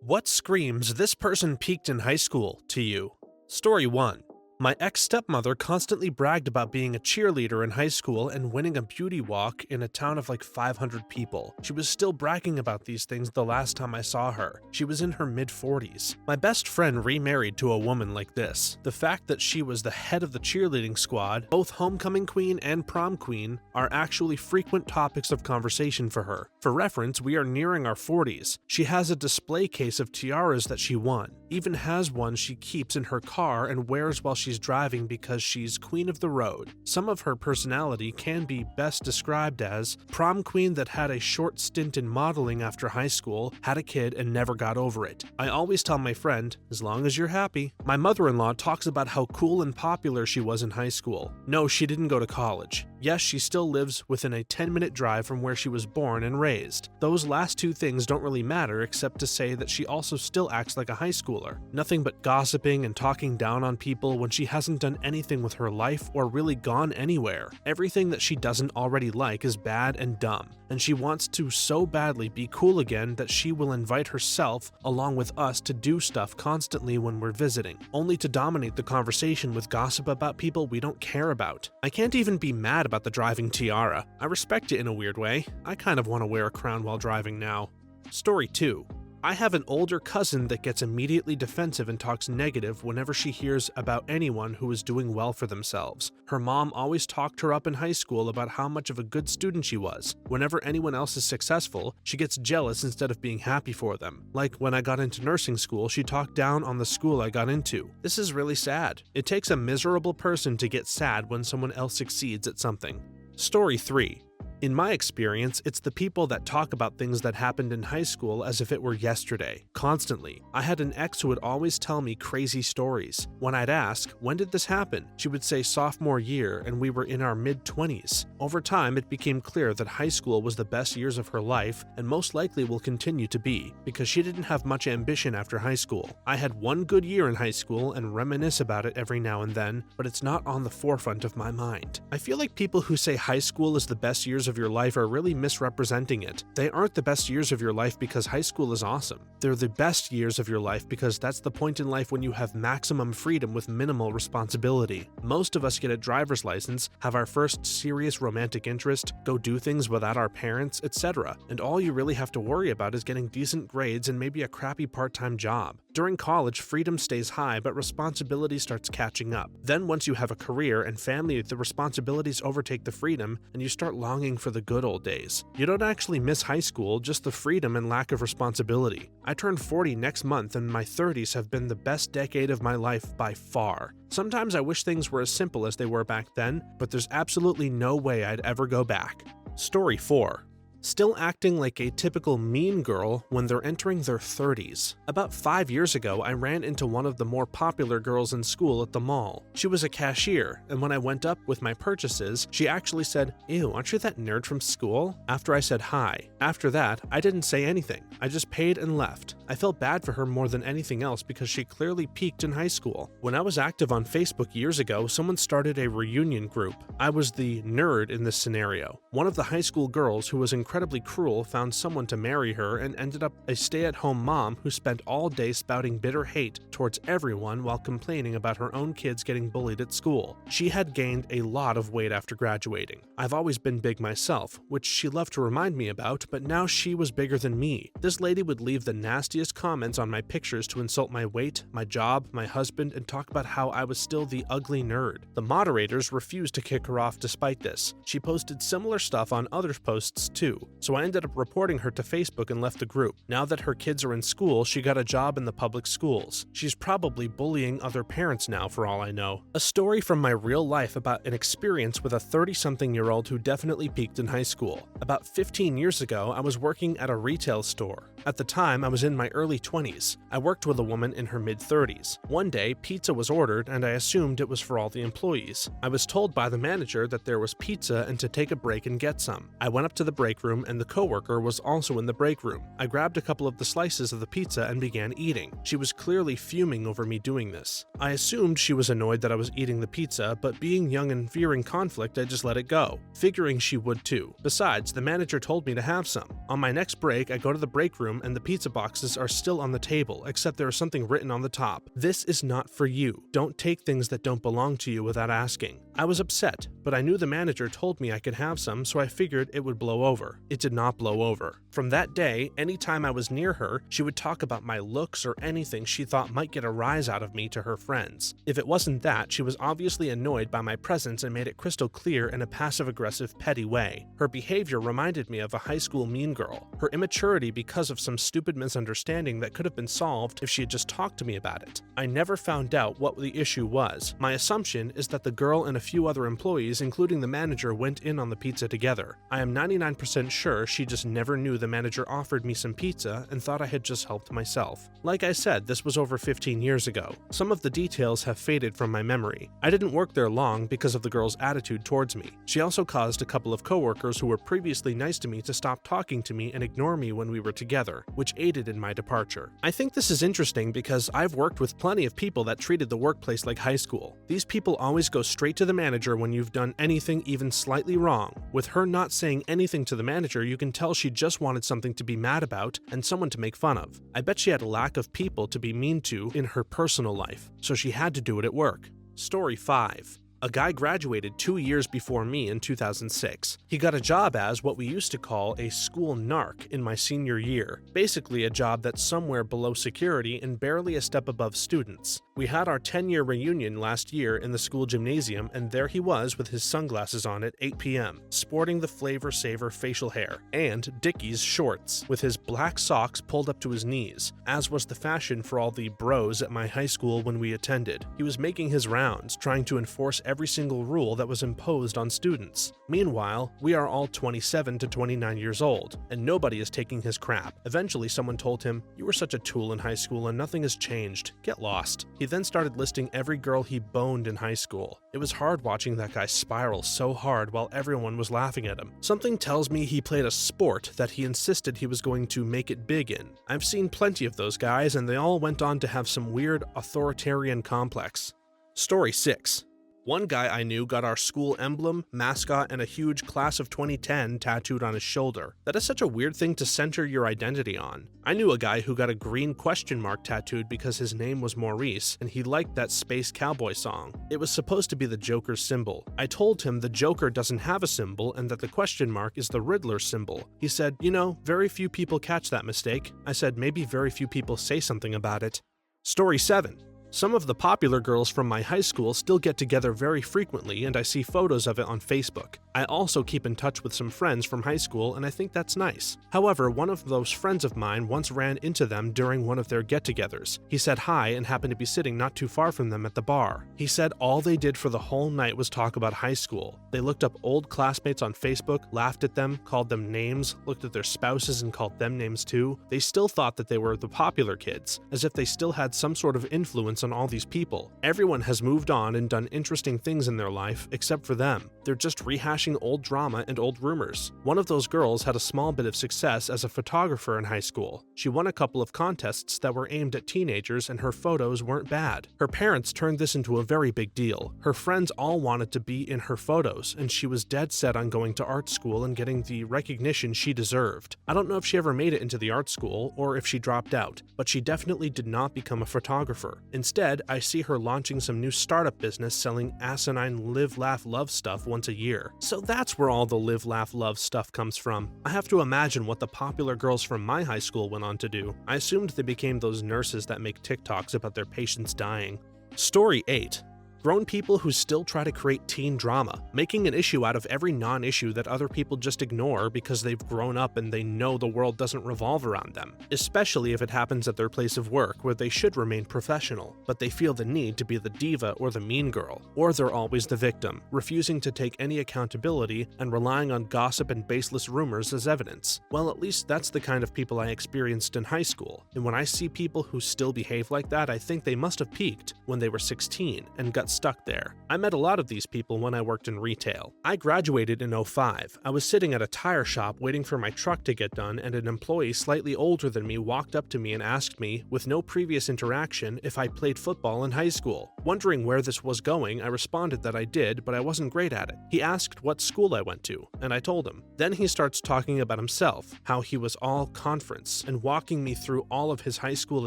What screams "this person peaked in high school" to you? Story 1. My ex-stepmother constantly bragged about being a cheerleader in high school and winning a beauty walk in a town of like 500 people. She was still bragging about these things the last time I saw her. She was in her mid-40s. My best friend remarried to a woman like this. The fact that she was the head of the cheerleading squad, both homecoming queen and prom queen, are actually frequent topics of conversation for her. For reference, we are nearing our 40s. She has a display case of tiaras that she won, even has one she keeps in her car and wears while she's driving because she's queen of the road. Some of her personality can be best described as prom queen that had a short stint in modeling after high school, had a kid, and never got over it. I always tell my friend, as long as you're happy. My mother-in-law talks about how cool and popular she was in high school. No, she didn't go to college. Yes, she still lives within a 10-minute drive from where she was born and raised. Those last two things don't really matter except to say that she also still acts like a high schooler. Nothing but gossiping and talking down on people when she hasn't done anything with her life or really gone anywhere. Everything that she doesn't already like is bad and dumb, and she wants to so badly be cool again that she will invite herself along with us to do stuff constantly when we're visiting, only to dominate the conversation with gossip about people we don't care about. I can't even be mad about the driving tiara. I respect it in a weird way. I kind of want to wear a crown while driving now. Story 2. I have an older cousin that gets immediately defensive and talks negative whenever she hears about anyone who is doing well for themselves. Her mom always talked her up in high school about how much of a good student she was. Whenever anyone else is successful, she gets jealous instead of being happy for them. Like when I got into nursing school, she talked down on the school I got into. This is really sad. It takes a miserable person to get sad when someone else succeeds at something. Story 3. In my experience, it's the people that talk about things that happened in high school as if it were yesterday, constantly. I had an ex who would always tell me crazy stories. When I'd ask, when did this happen? She would say sophomore year, and we were in our mid-20s. Over time, it became clear that high school was the best years of her life, and most likely will continue to be, because she didn't have much ambition after high school. I had one good year in high school and reminisce about it every now and then, but it's not on the forefront of my mind. I feel like people who say high school is the best years of your life are really misrepresenting it. They aren't the best years of your life because high school is awesome. They're the best years of your life because that's the point in life when you have maximum freedom with minimal responsibility. Most of us get a driver's license, have our first serious romantic interest, go do things without our parents, etc. And all you really have to worry about is getting decent grades and maybe a crappy part-time job. During college, freedom stays high, but responsibility starts catching up. Then once you have a career and family, the responsibilities overtake the freedom, and you start longing for the good old days. You don't actually miss high school, just the freedom and lack of responsibility. I turn 40 next month, and my 30s have been the best decade of my life by far. Sometimes I wish things were as simple as they were back then, but there's absolutely no way I'd ever go back. Story 4. Still acting like a typical mean girl when they're entering their 30s. About 5 years ago, I ran into one of the more popular girls in school at the mall. She was a cashier, and when I went up with my purchases, she actually said, "Ew, aren't you that nerd from school?" after I said hi. After that, I didn't say anything. I just paid and left. I felt bad for her more than anything else because she clearly peaked in high school. When I was active on Facebook years ago, someone started a reunion group. I was the nerd in this scenario. One of the high school girls who was incredibly cruel found someone to marry her and ended up a stay-at-home mom who spent all day spouting bitter hate towards everyone while complaining about her own kids getting bullied at school. She had gained a lot of weight after graduating. I've always been big myself, which she loved to remind me about, but now she was bigger than me. This lady would leave the nastiest comments on my pictures to insult my weight, my job, my husband, and talk about how I was still the ugly nerd. The moderators refused to kick her off despite this. She posted similar stuff on other posts too, so I ended up reporting her to Facebook and left the group. Now that her kids are in school, she got a job in the public schools. She's probably bullying other parents now for all I know. A story from my real life about an experience with a 30-something-year-old who definitely peaked in high school. About 15 years ago, I was working at a retail store. At the time, I was in my early 20s. I worked with a woman in her mid-30s. One day, pizza was ordered and I assumed it was for all the employees. I was told by the manager that there was pizza and to take a break and get some. I went up to the break room room and the coworker was also in the break room. I grabbed a couple of the slices of the pizza and began eating. She was clearly fuming over me doing this. I assumed she was annoyed that I was eating the pizza, but being young and fearing conflict, I just let it go, figuring she would too. Besides, the manager told me to have some. On my next break, I go to the break room and the pizza boxes are still on the table, except there is something written on the top. This is not for you. Don't take things that don't belong to you without asking. I was upset, but I knew the manager told me I could have some, so I figured it would blow over. It did not blow over. From that day, anytime I was near her, she would talk about my looks or anything she thought might get a rise out of me to her friends. If it wasn't that, she was obviously annoyed by my presence and made it crystal clear in a passive-aggressive, petty way. Her behavior reminded me of a high school mean girl. Her immaturity because of some stupid misunderstanding that could have been solved if she had just talked to me about it. I never found out what the issue was. My assumption is that the girl and a few other employees, including the manager, went in on the pizza together. I am 99% sure she just never knew the manager offered me some pizza and thought I had just helped myself. Like I said, this was over 15 years ago. Some of the details have faded from my memory. I didn't work there long because of the girl's attitude towards me. She also caused a couple of coworkers who were previously nice to me to stop talking to me and ignore me when we were together, which aided in my departure. I think this is interesting because I've worked with plenty of people that treated the workplace like high school. These people always go straight to the manager when you've done anything even slightly wrong. With her not saying anything to the manager, you can tell she just wanted something to be mad about and someone to make fun of. I bet she had a lack of people to be mean to in her personal life, so she had to do it at work. Story 5. A guy graduated 2 years before me in 2006. He got a job as what we used to call a school narc in my senior year, basically a job that's somewhere below security and barely a step above students. We had our 10-year reunion last year in the school gymnasium, and there he was with his sunglasses on at 8 p.m., sporting the Flavor Saver facial hair and Dickies shorts, with his black socks pulled up to his knees, as was the fashion for all the bros at my high school when we attended. He was making his rounds, trying to enforce every single rule that was imposed on students. Meanwhile, we are all 27 to 29 years old, and nobody is taking his crap. Eventually, someone told him, "You were such a tool in high school and nothing has changed. Get lost." He then started listing every girl he boned in high school. It was hard watching that guy spiral so hard while everyone was laughing at him. Something tells me he played a sport that he insisted he was going to make it big in. I've seen plenty of those guys, and they all went on to have some weird authoritarian complex. Story 6. One guy I knew got our school emblem, mascot, and a huge class of 2010 tattooed on his shoulder. That is such a weird thing to center your identity on. I knew a guy who got a green question mark tattooed because his name was Maurice, and he liked that Space Cowboy song. It was supposed to be the Joker's symbol. I told him the Joker doesn't have a symbol and that the question mark is the Riddler symbol. He said, "You know, very few people catch that mistake." I said, "Maybe very few people say something about it." Story 7. Some of the popular girls from my high school still get together very frequently, and I see photos of it on Facebook. I also keep in touch with some friends from high school, and I think that's nice. However, one of those friends of mine once ran into them during one of their get-togethers. He said hi and happened to be sitting not too far from them at the bar. He said all they did for the whole night was talk about high school. They looked up old classmates on Facebook, laughed at them, called them names, looked at their spouses and called them names too. They still thought that they were the popular kids, as if they still had some sort of influence on all these people. Everyone has moved on and done interesting things in their life, except for them. They're just rehashing old drama and old rumors. One of those girls had a small bit of success as a photographer in high school. She won a couple of contests that were aimed at teenagers, and her photos weren't bad. Her parents turned this into a very big deal. Her friends all wanted to be in her photos, and she was dead set on going to art school and getting the recognition she deserved. I don't know if she ever made it into the art school or if she dropped out, but she definitely did not become a photographer. Instead, I see her launching some new startup business selling asinine live, laugh, love stuff once a year. So that's where all the live, laugh, love stuff comes from. I have to imagine what the popular girls from my high school went on to do. I assumed they became those nurses that make TikToks about their patients dying. Story 8. Grown people who still try to create teen drama, making an issue out of every non-issue that other people just ignore because they've grown up and they know the world doesn't revolve around them, especially if it happens at their place of work where they should remain professional, but they feel the need to be the diva or the mean girl, or they're always the victim, refusing to take any accountability and relying on gossip and baseless rumors as evidence. Well, at least that's the kind of people I experienced in high school, and when I see people who still behave like that, I think they must have peaked when they were 16 and got stuck there. I met a lot of these people when I worked in retail. I graduated in '05. I was sitting at a tire shop waiting for my truck to get done, and an employee slightly older than me walked up to me and asked me, with no previous interaction, if I played football in high school. Wondering where this was going, I responded that I did, but I wasn't great at it. He asked what school I went to, and I told him. Then he starts talking about himself, how he was all conference, and walking me through all of his high school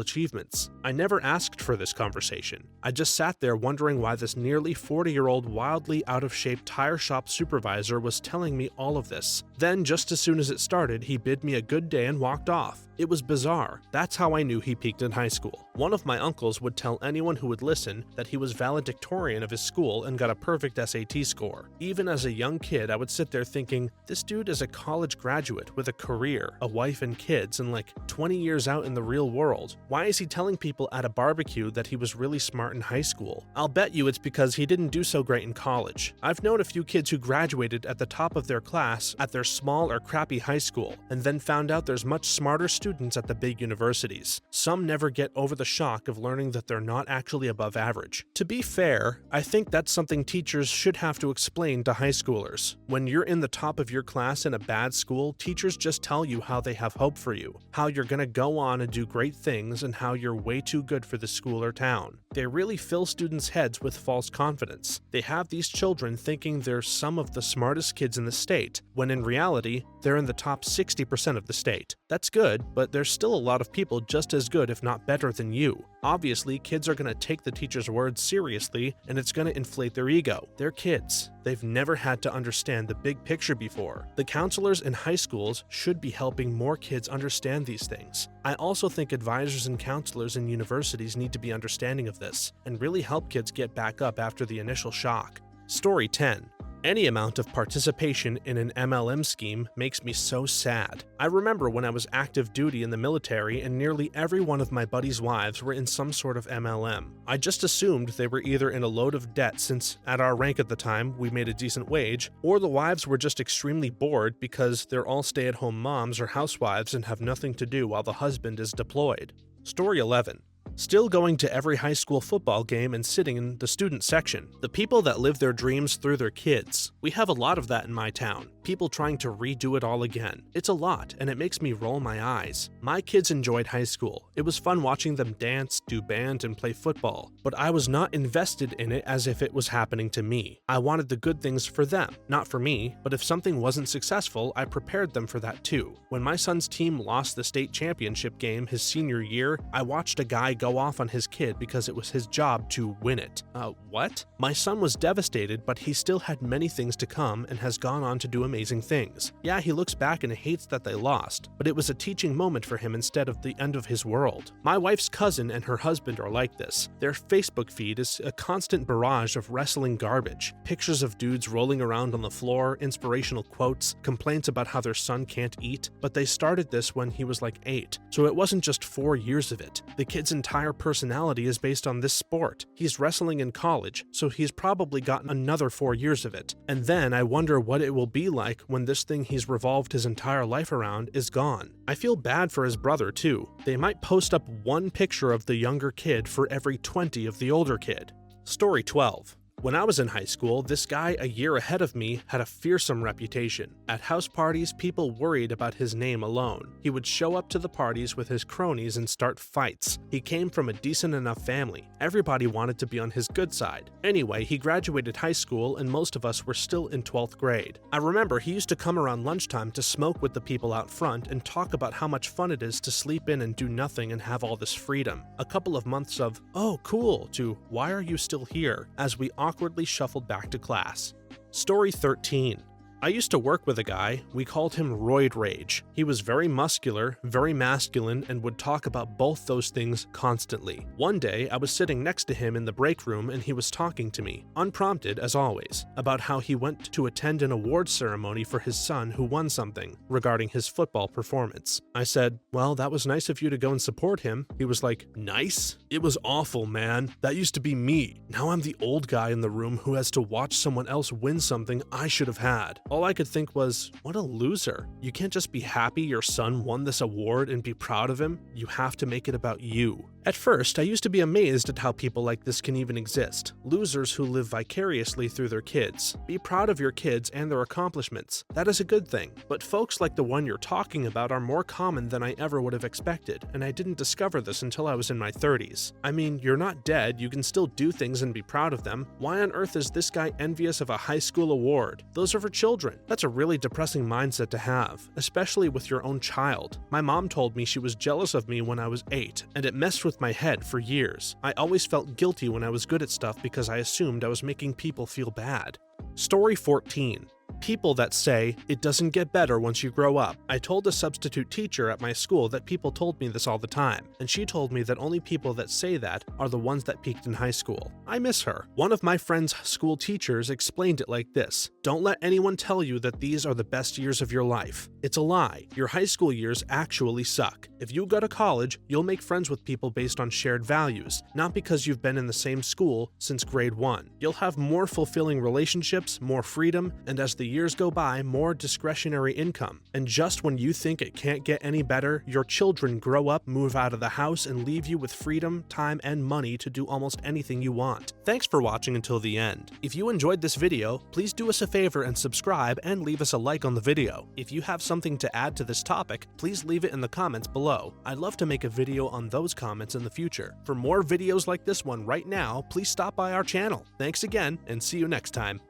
achievements. I never asked for this conversation. I just sat there wondering why this nearly 40-year-old wildly out-of-shape tire shop supervisor was telling me all of this. Then, just as soon as it started, he bid me a good day and walked off. It was bizarre. That's how I knew he peaked in high school. One of my uncles would tell anyone who would listen that he was valedictorian of his school and got a perfect SAT score. Even as a young kid, I would sit there thinking, this dude is a college graduate with a career, a wife and kids, and like 20 years out in the real world. Why is he telling people at a barbecue that he was really smart in high school? I'll bet you it's because he didn't do so great in college. I've known a few kids who graduated at the top of their class at their small or crappy high school, and then found out there's much smarter students at the big universities. Some never get over the shock of learning that they're not actually above average. To be fair, I think that's something teachers should have to explain to high schoolers. When you're in the top of your class in a bad school, teachers just tell you how they have hope for you, how you're gonna go on and do great things, and how you're way too good for the school or town. They really fill students' heads with false confidence. They have these children thinking they're some of the smartest kids in the state, when in reality, they're in the top 60% of the state. That's good, but there's still a lot of people just as good if not better than you. Obviously, kids are going to take the teacher's words seriously, and it's going to inflate their ego. They're kids. They've never had to understand the big picture before. The counselors in high schools should be helping more kids understand these things. I also think advisors and counselors in universities need to be understanding of this, and really help kids get back up after the initial shock. Story 10. Any amount of participation in an MLM scheme makes me so sad. I remember when I was active duty in the military and nearly every one of my buddies' wives were in some sort of MLM. I just assumed they were either in a load of debt since, at our rank at the time, we made a decent wage, or the wives were just extremely bored because they're all stay-at-home moms or housewives and have nothing to do while the husband is deployed. Story 11. Still going to every high school football game and sitting in the student section. The people that live their dreams through their kids. We have a lot of that in my town. People trying to redo it all again. It's a lot, and it makes me roll my eyes. My kids enjoyed high school. It was fun watching them dance, do band, and play football. But I was not invested in it as if it was happening to me. I wanted the good things for them, not for me, but if something wasn't successful, I prepared them for that too. When my son's team lost the state championship game his senior year, I watched a guy go off on his kid because it was his job to win it. What? My son was devastated, but he still had many things to come and has gone on to do amazing things. Yeah, he looks back and hates that they lost, but it was a teaching moment for him instead of the end of his world. My wife's cousin and her husband are like this. Their Facebook feed is a constant barrage of wrestling garbage. Pictures of dudes rolling around on the floor, inspirational quotes, complaints about how their son can't eat, but they started this when he was like 8, so it wasn't just 4 years of it. The kid's entire personality is based on this sport. He's wrestling in college, so he's probably gotten another 4 years of it. And then I wonder what it will be like when this thing he's revolved his entire life around is gone. I feel bad for his brother too. They might post up one picture of the younger kid for every 20 of the older kid. Story 12. When I was in high school, this guy a year ahead of me had a fearsome reputation. At house parties, people worried about his name alone. He would show up to the parties with his cronies and start fights. He came from a decent enough family. Everybody wanted to be on his good side. Anyway, he graduated high school and most of us were still in 12th grade. I remember he used to come around lunchtime to smoke with the people out front and talk about how much fun it is to sleep in and do nothing and have all this freedom. A couple of months of, "Oh, cool," to "Why are you still here?" as we awkwardly shuffled back to class. Story 13. I used to work with a guy, we called him Roid Rage. He was very muscular, very masculine, and would talk about both those things constantly. One day, I was sitting next to him in the break room and he was talking to me, unprompted as always, about how he went to attend an awards ceremony for his son who won something, regarding his football performance. I said, "Well, that was nice of you to go and support him." He was like, "Nice? It was awful, man. That used to be me. Now I'm the old guy in the room who has to watch someone else win something I should have had." All I could think was, what a loser. You can't just be happy your son won this award and be proud of him. You have to make it about you. At first, I used to be amazed at how people like this can even exist. Losers who live vicariously through their kids. Be proud of your kids and their accomplishments. That is a good thing. But folks like the one you're talking about are more common than I ever would have expected, and I didn't discover this until I was in my 30s. I mean, you're not dead, you can still do things and be proud of them. Why on earth is this guy envious of a high school award? Those are for children. That's a really depressing mindset to have, especially with your own child. My mom told me she was jealous of me when I was 8, and it messed with my head for years. I always felt guilty when I was good at stuff because I assumed I was making people feel bad. Story 14. People that say, it doesn't get better once you grow up. I told a substitute teacher at my school that people told me this all the time, and she told me that only people that say that are the ones that peaked in high school. I miss her. One of my friend's school teachers explained it like this: don't let anyone tell you that these are the best years of your life. It's a lie. Your high school years actually suck. If you go to college, you'll make friends with people based on shared values, not because you've been in the same school since grade 1. You'll have more fulfilling relationships, more freedom, and as the years go by, more discretionary income. And just when you think it can't get any better, your children grow up, move out of the house, and leave you with freedom, time, and money to do almost anything you want. Thanks for watching until the end. If you enjoyed this video, please do us a favor and subscribe and leave us a like on the video. If you have something to add to this topic, please leave it in the comments below. I'd love to make a video on those comments in the future. For more videos like this one right now, please stop by our channel. Thanks again, and see you next time.